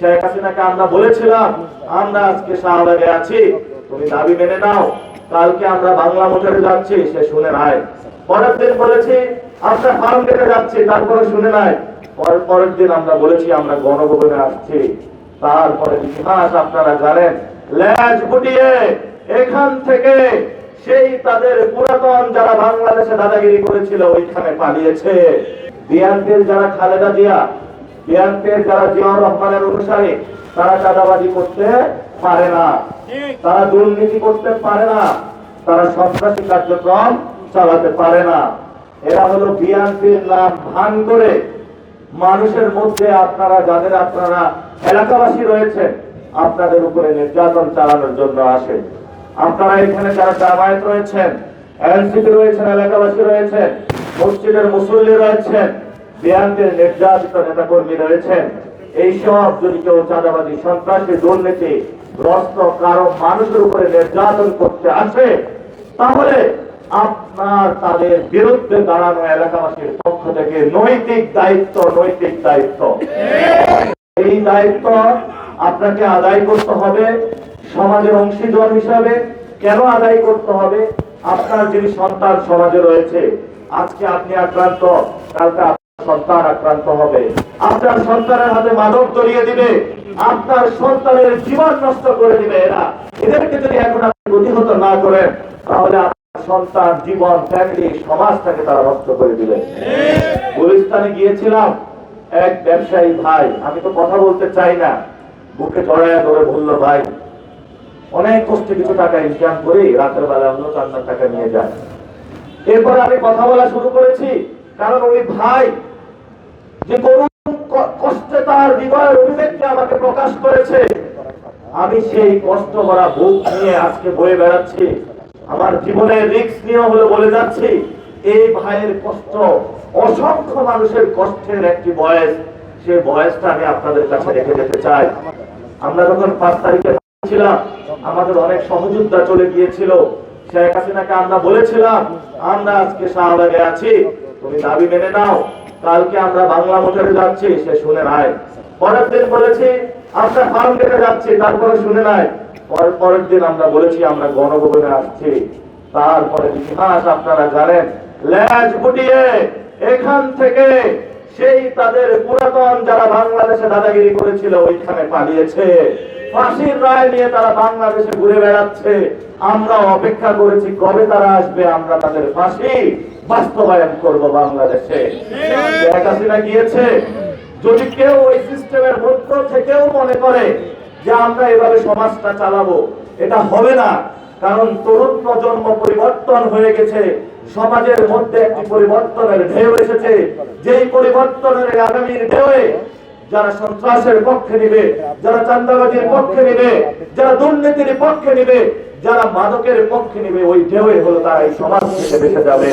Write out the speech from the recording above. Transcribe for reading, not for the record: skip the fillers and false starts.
শেখ হাসিনাকে আমরা বলেছিলাম আমরা আজকে শাহবাগে আছি, তুমি দাবি মেনে নাও, কালকে আমরা বাংলা মোটরে যাচ্ছি, সে শুনে নাই। পরের দিন বলেছি আমরা ফার্ম গেটে যাচ্ছি, তারপরে শুনে নাই। পরের দিন আমরা বলেছি আমরা গণভবনে আসছি, তারপরে ইতিহাস আপনারা জানেন, ল্যাজ গুটিয়ে এখান থেকে সেই তাদের পুরাতন যারা বাংলাদেশে দাদাগিরি করেছিল ওইখানে পালিয়েছে। বিএনপির যারা খালেদা জিয়া, বিএনপির যারা জিয়াউর রহমানের অনুসারী, তারা চাঁদাবাজি করতে পারে না, তারা দুর্নীতি করতে পারে না, তারা সন্ত্রাসী কার্যক্রম চালাতে পারে না। এরা হলো বিএনপির নাম ভান করে মানুষের মধ্যে আপনারা যাদের আপনারা এলাকাবাসী রয়েছেন আপনাদের উপরে নির্যাতন চালানোর জন্য আসে। আপনারা এখানে যারা জামায়াত রয়েছেন, এনসিপি রয়েছেন, এলাকাবাসী রয়েছেন, মসজিদের মুসল্লি রয়েছেন, বিএনপির নির্যাতিত নেতাকর্মী রয়েছেন, এইসব যদি কেউ চাঁদাবাজি সন্ত্রাসী দুর্নীতি গ্রস্ত কারো মানুষের উপরে নির্যাতন করতে আসে, তাহলে আপনার তাদের বিরুদ্ধে দাঁড়ানো এলাকাবাসীর পক্ষ থেকে নৈতিক দায়িত্ব এই দায়িত্ব আপনাকে আদায় করতে হবে সমাজের অংশীদার হিসাবে। কেন আদায় করতে হবে? আপনার যিনি সন্তান সমাজে রয়েছে, আজকে আপনি আক্রান্ত, কালকে আপনার সন্তান আক্রান্ত হবে, আপনার সন্তানের হাতে মাদক ধরিয়ে দিবে, আপনার সন্তানের জীবন নষ্ট করে দিবে। এদেরকে যদি এখন আপনি প্রতিহত না করেন, তাহলে সন্তান, জীবন, ফ্যামিলি, সমাজটাকে তারা নষ্ট করে দিলেন। গুলিস্তানে গিয়েছিলাম, এক ব্যবসায়ী ভাই, আমি তো কথা বলতে চাই না, বুকে জড়াইয়া ধরে বলল, ভাই অনেক কষ্টে কিছু টাকা ইনকাম করে রাতের বেলা হলো 4 লাখ টাকা নিয়ে যায়। এরপরে আমি কথা বলা শুরু করেছি, কারণ ওই ভাই যে করুণ কষ্টে তার হৃদয়ের অভিব্যক্তি আমাকে প্রকাশ করেছে, আমি সেই কষ্ট ভরা বুক নিয়ে আজকে বয়ে বেড়াচ্ছি, আমার জীবনের রিস্ক নিয়ে হলো বলে যাচ্ছি। এই ভাইয়ের কষ্ট অসংখ্য মানুষের কষ্টের একটি বয়স, সেই বয়সটা আমি আপনাদের কাছে রেখে যেতে চাই। আমরা যখন 5 তারিখে ছিলাম, আমাদের অনেক সহযোদ্ধা চলে গিয়েছিল। শেখ হাসিনাকে আমরা বলেছিলাম আমরা আজকে শাহবাগে আছি, তুমি দাবি মেনে নাও, কালকে আমরা বাংলা মোটরে যাচ্ছি, সে শুনে নাই। পরের দিন বলেছি আমরা ফার্ম গেটে যাচ্ছি, তারপরে শুনে নাই। পরের দিন আমরা বলেছি আমরা গণভবনে আসছি, তারপরে ইতিহাস আপনারা জানেন, ল্যাজ গুটিয়ে এখান থেকে সেই তাদের পুরাতন যারা বাংলাদেশে দাদাগিরি করেছিল ওইখানে পালিয়েছে। ফাঁসির রায় নিয়ে তারা বাংলাদেশে ঘুরে বেড়াচ্ছে। আমরা অপেক্ষা করেছি কবে তারা আসবে, আমরা তাদের ফাঁসি বাস্তবায়ন করব বাংলাদেশে। শেখ হাসিনা গিয়েছে, যদি কেউ ওই সিস্টেমের মধ্য থেকেও মনে করে যে আমরা এভাবে সমাজটা চালাবো, এটা হবে না। কারণ তরুণ প্রজন্ম পরিবর্তন হয়ে গেছে, সমাজের মধ্যে একটি পরিবর্তনের ঢেউ এসেছে, যেই পরিবর্তনের আগামীর ঢেউয়ে যারা সন্ত্রাসের পক্ষে নিবে, যারা চাঁদাবাজির পক্ষে নিবে, যারা দুর্নীতির পক্ষে নিবে, যারা মাদকের পক্ষে নিবে, ওই ঢেউয়ে হলো তারা এই সমাজ থেকে বেঁচে যাবে।